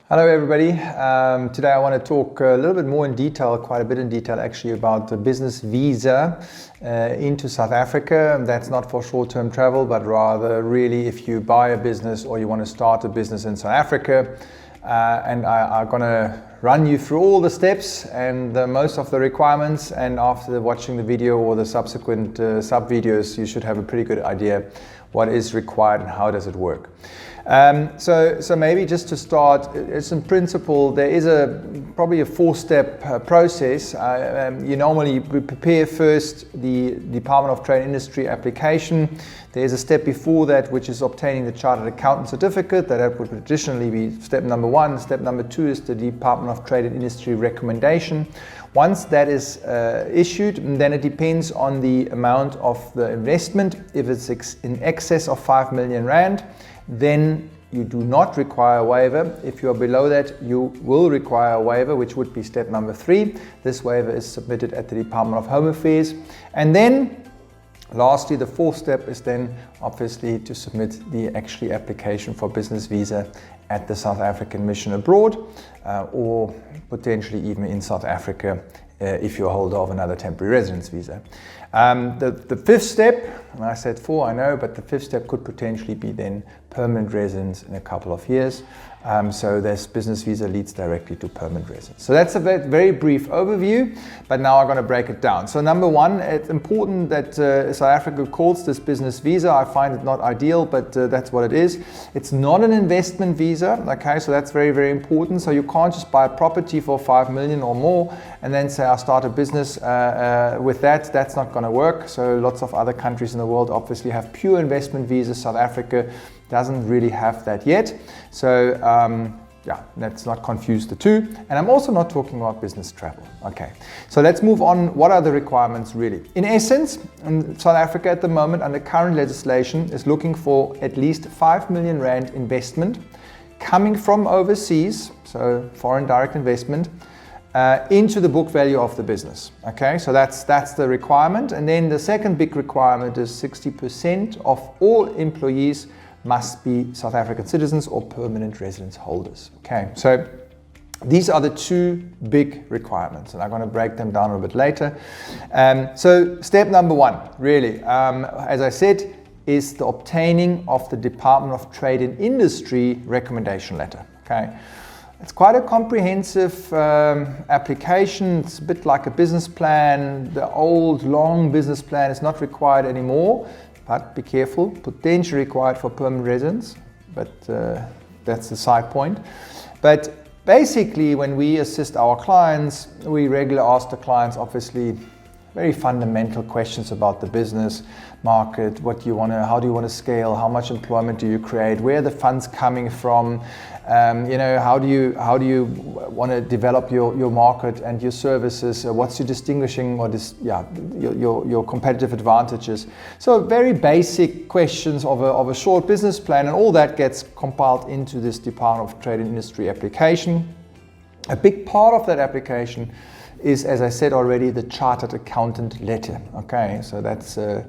Hello everybody. Today I want to talk a little bit more in detail, quite a bit in detail actually, about the business visa into South Africa. That's not for short-term travel, but rather really if you buy a business or you want to start a business in South Africa. And I'm going to run you through all the steps and most of the requirements, and after watching the video or the subsequent sub-videos you should have a pretty good idea what is required and how does it work. So maybe just to start, it's in principle there is probably a four-step process. You normally prepare first the Department of Trade and Industry application. There's a step before that which is obtaining the Chartered Accountant certificate. That would traditionally be step number one. Step number two is the Department of Trade and Industry recommendation. Once that is issued, then it depends on the amount of the investment. If it's in excess of 5 million rand, then you do not require a waiver. If you are below that, you will require a waiver, which would be step number 3. This waiver is submitted at the Department of Home Affairs. And then lastly, the fourth step is then obviously to submit the application for business visa at the South African Mission abroad, or potentially even in South Africa if you're a holder of another temporary residence visa. The fifth step, and I said 4, I know, but the fifth step could potentially be then permanent residence in a couple of years. So this business visa leads directly to permanent residence. So that's a very brief overview, but now I'm going to break it down. So number one, it's important that South Africa calls this business visa. I find it not ideal, but that's what it is. It's not an investment visa, okay, so that's very, very important. So you can't just buy a property for 5 million or more and then say I'll start a business with that. That's not going to work. So lots of other countries in the world obviously have pure investment visas. South Africa doesn't really have that yet. So yeah, let's not confuse the two. And I'm also not talking about business travel. Okay, so let's move on. What are the requirements really? In essence, South Africa at the moment under current legislation is looking for at least 5 million rand investment coming from overseas, so foreign direct investment, into the book value of the business. Okay, so that's the requirement. And then the second big requirement is 60% of all employees must be South African citizens or permanent residence holders. Okay, so these are the two big requirements, and I'm going to break them down a bit later. So step number one, really, as I said, is the obtaining of the Department of Trade and Industry recommendation letter. Okay, it's quite a comprehensive application. It's a bit like a business plan. The old long business plan is not required anymore. But be careful, potentially required for permanent residence, but that's the side point. But basically, when we assist our clients, we regularly ask the clients, obviously, very fundamental questions about the business market. How do you want to scale? How much employment do you create? Where are the funds coming from? How do you want to develop your market and your services? What's your distinguishing your competitive advantages? So very basic questions of a short business plan, and all that gets compiled into this Department of Trade and Industry application. A big part of that application is, as I said already, the Chartered Accountant letter. Okay, so that's a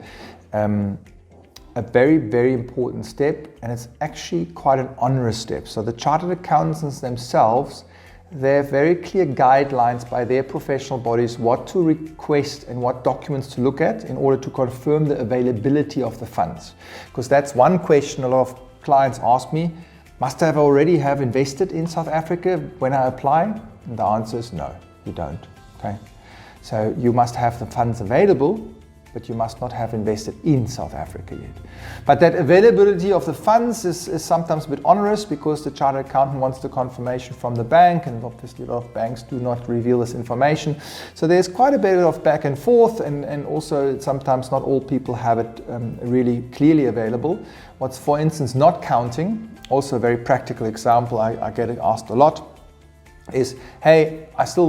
very, very important step, and it's actually quite an onerous step. So the Chartered Accountants themselves, they have very clear guidelines by their professional bodies what to request and what documents to look at in order to confirm the availability of the funds. Because that's one question a lot of clients ask me, must I already have invested in South Africa when I apply? And the answer is no, you don't. Okay, so you must have the funds available, but you must not have invested in South Africa yet. But that availability of the funds is sometimes a bit onerous because the chartered accountant wants the confirmation from the bank, and obviously a lot of banks do not reveal this information. So there's quite a bit of back and forth, and also sometimes not all people have it really clearly available. What's, for instance, not counting, also a very practical example I get asked a lot, is, hey, I still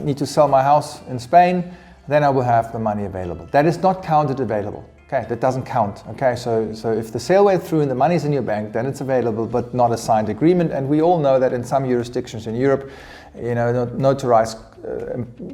need to sell my house in Spain, then I will have the money available. That is not counted available. Okay, that doesn't count. Okay, so if the sale went through and the money's in your bank, then it's available, but not a signed agreement. And we all know that in some jurisdictions in Europe, notarized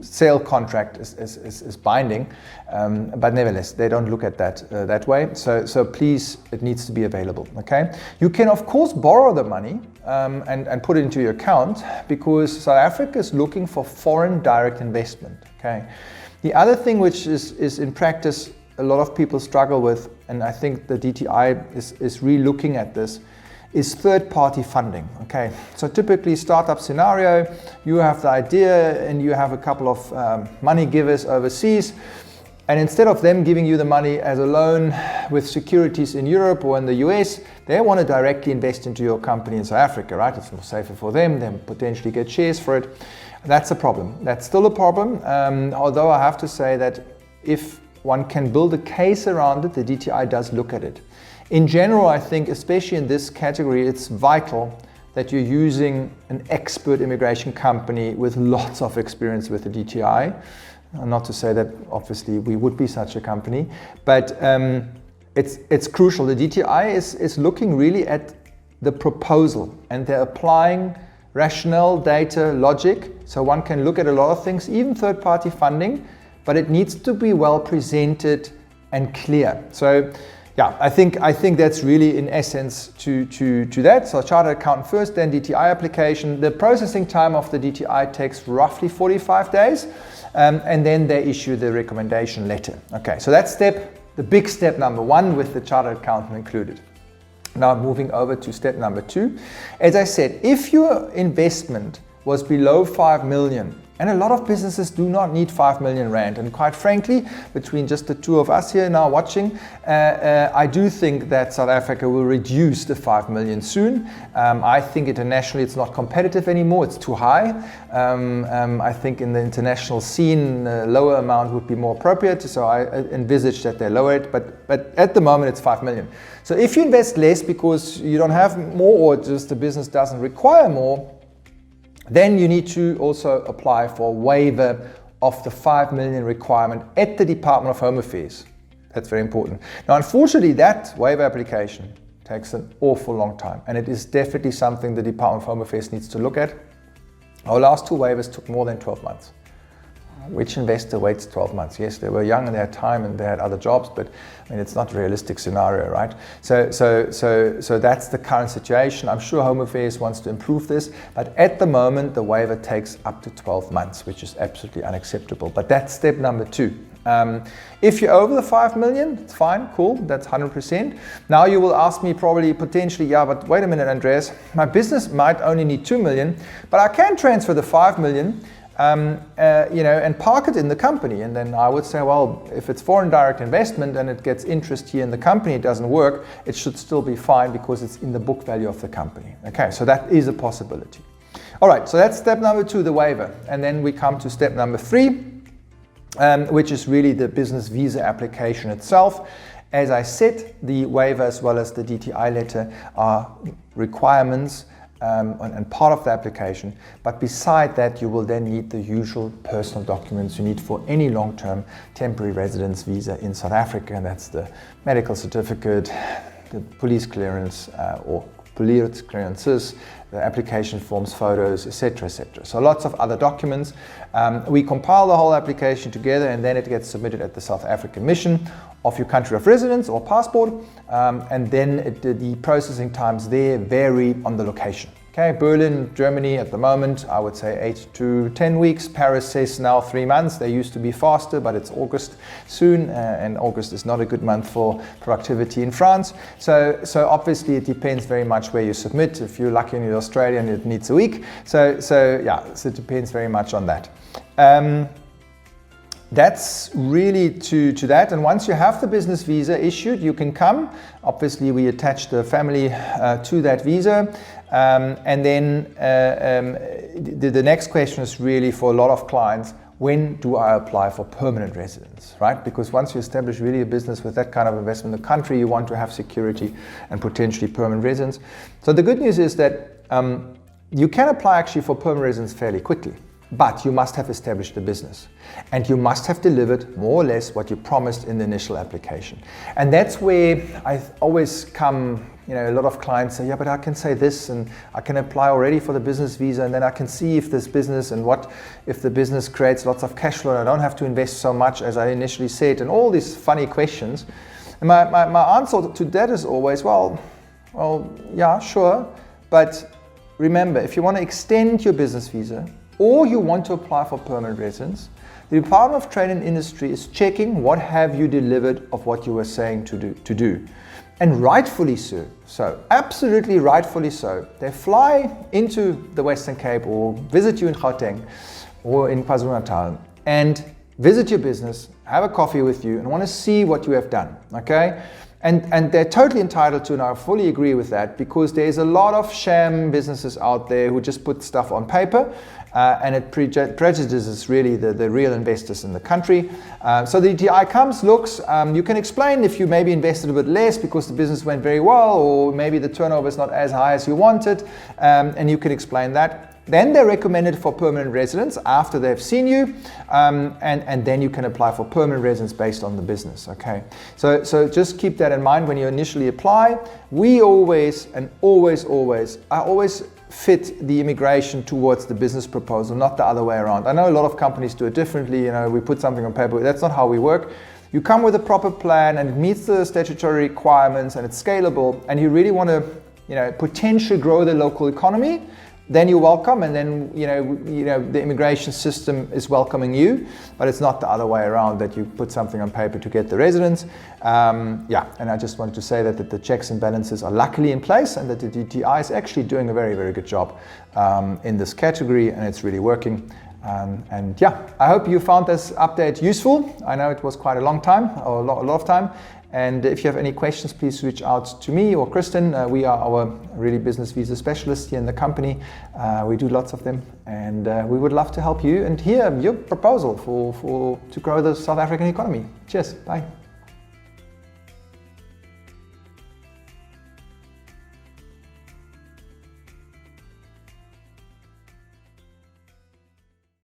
sale contract is binding, but nevertheless they don't look at that way. So please, it needs to be available. Okay, you can of course borrow the money and put it into your account, because South Africa is looking for foreign direct investment. Okay, the other thing which is in practice a lot of people struggle with, and I think the DTI is re-looking at this, is third-party funding. Okay, so typically startup scenario, you have the idea and you have a couple of money givers overseas, and instead of them giving you the money as a loan with securities in Europe or in the US, they want to directly invest into your company in South Africa, right? It's more safer for them, they potentially get shares for it. That's a problem. That's still a problem, although I have to say that if one can build a case around it, the DTI does look at it. In general, I think, especially in this category, it's vital that you're using an expert immigration company with lots of experience with the DTI. Not to say that obviously we would be such a company, but it's crucial. The DTI is looking really at the proposal, and they're applying rationale, data, logic. So one can look at a lot of things, even third-party funding, but it needs to be well presented and clear. So yeah, I think that's really in essence to that. So chartered accountant first, then DTI application. The processing time of the DTI takes roughly 45 days, and then they issue the recommendation letter. Okay, so that's the big step number one with the chartered accountant included. Now moving over to step number two. As I said, if your investment was below 5 million, and a lot of businesses do not need 5 million rand. And quite frankly, between just the two of us here now watching, I do think that South Africa will reduce the 5 million soon. I think internationally it's not competitive anymore, it's too high. I think in the international scene, a lower amount would be more appropriate. So I envisage that they lower it, but at the moment it's 5 million. So if you invest less because you don't have more, or just the business doesn't require more, then you need to also apply for a waiver of the 5 million requirement at the Department of Home Affairs. That's very important. Now, unfortunately, that waiver application takes an awful long time, and it is definitely something the Department of Home Affairs needs to look at. Our last two waivers took more than 12 months. Which investor waits 12 months? Yes, they were young and they had time and they had other jobs, but I mean, it's not a realistic scenario, right? So that's the current situation. I'm sure Home Affairs wants to improve this, but at the moment, the waiver takes up to 12 months, which is absolutely unacceptable. But that's step number two. If you're over the 5 million, it's fine, cool, that's 100%. Now you will ask me probably potentially, yeah, but wait a minute, Andreas, my business might only need 2 million, but I can transfer the 5 million and park it in the company. And then I would say, well, if it's foreign direct investment and it gets interest here in the company, it doesn't work, it should still be fine because it's in the book value of the company. Okay, so that is a possibility. All right, so that's step number two, the waiver. And then we come to step number three, which is really the business visa application itself. As I said, the waiver as well as the DTI letter are requirements and part of the application, but beside that you will then need the usual personal documents you need for any long-term temporary residence visa in South Africa, and that's the medical certificate, the police clearance or police clearances, the application forms, photos, etc., etc. So lots of other documents. We compile the whole application together and then it gets submitted at the South African mission of your country of residence or passport, and then the processing times there vary on the location. Okay, Berlin, Germany at the moment, I would say 8 to 10 weeks. Paris says now 3 months. They used to be faster, but it's August soon, and August is not a good month for productivity in France. So obviously it depends very much where you submit. If you're lucky and you're Australian, it needs a week. So it depends very much on that. That's really to that, and once you have the business visa issued, you can come. Obviously we attach the family to that visa, and then the next question is really for a lot of clients, when do I apply for permanent residence, right? Because once you establish really a business with that kind of investment in the country, you want to have security and potentially permanent residence. So the good news is that you can apply actually for permanent residence fairly quickly. But you must have established the business, and you must have delivered more or less what you promised in the initial application. And that's where I always come, a lot of clients say, yeah, but I can say this and I can apply already for the business visa, and then I can see if this business and what if the business creates lots of cash flow and I don't have to invest so much as I initially said, and all these funny questions. And my answer to that is always, well, yeah, sure, but remember, if you want to extend your business visa or you want to apply for permanent residence, the Department of Trade and Industry is checking what have you delivered of what you were saying to do. And rightfully so, absolutely rightfully so. They fly into the Western Cape or visit you in Gauteng or in KwaZulu-Natal and visit your business, have a coffee with you, and want to see what you have done, okay? And they're totally entitled to, and I fully agree with that, because there's a lot of sham businesses out there who just put stuff on paper, and it prejudices really the real investors in the country. So the DTI comes, looks, you can explain if you maybe invested a bit less because the business went very well, or maybe the turnover is not as high as you wanted, and you can explain that. Then they're recommended for permanent residence after they've seen you, and then you can apply for permanent residence based on the business, okay? So just keep that in mind when you initially apply. I always fit the immigration towards the business proposal, not the other way around. I know a lot of companies do it differently, we put something on paper. That's not how we work. You come with a proper plan and it meets the statutory requirements and it's scalable, and you really want to, potentially grow the local economy, then you're welcome, and then the immigration system is welcoming you, but it's not the other way around, that you put something on paper to get the residence. And I just wanted to say that the checks and balances are luckily in place, and that the DTI is actually doing a very, very good job in this category, and it's really working. I hope you found this update useful. I know it was quite a long time, or a lot of time. And if you have any questions, please reach out to me or Kristen. We are our really business visa specialists here in the company. We do lots of them, and we would love to help you and hear your proposal to grow the South African economy. Cheers, bye.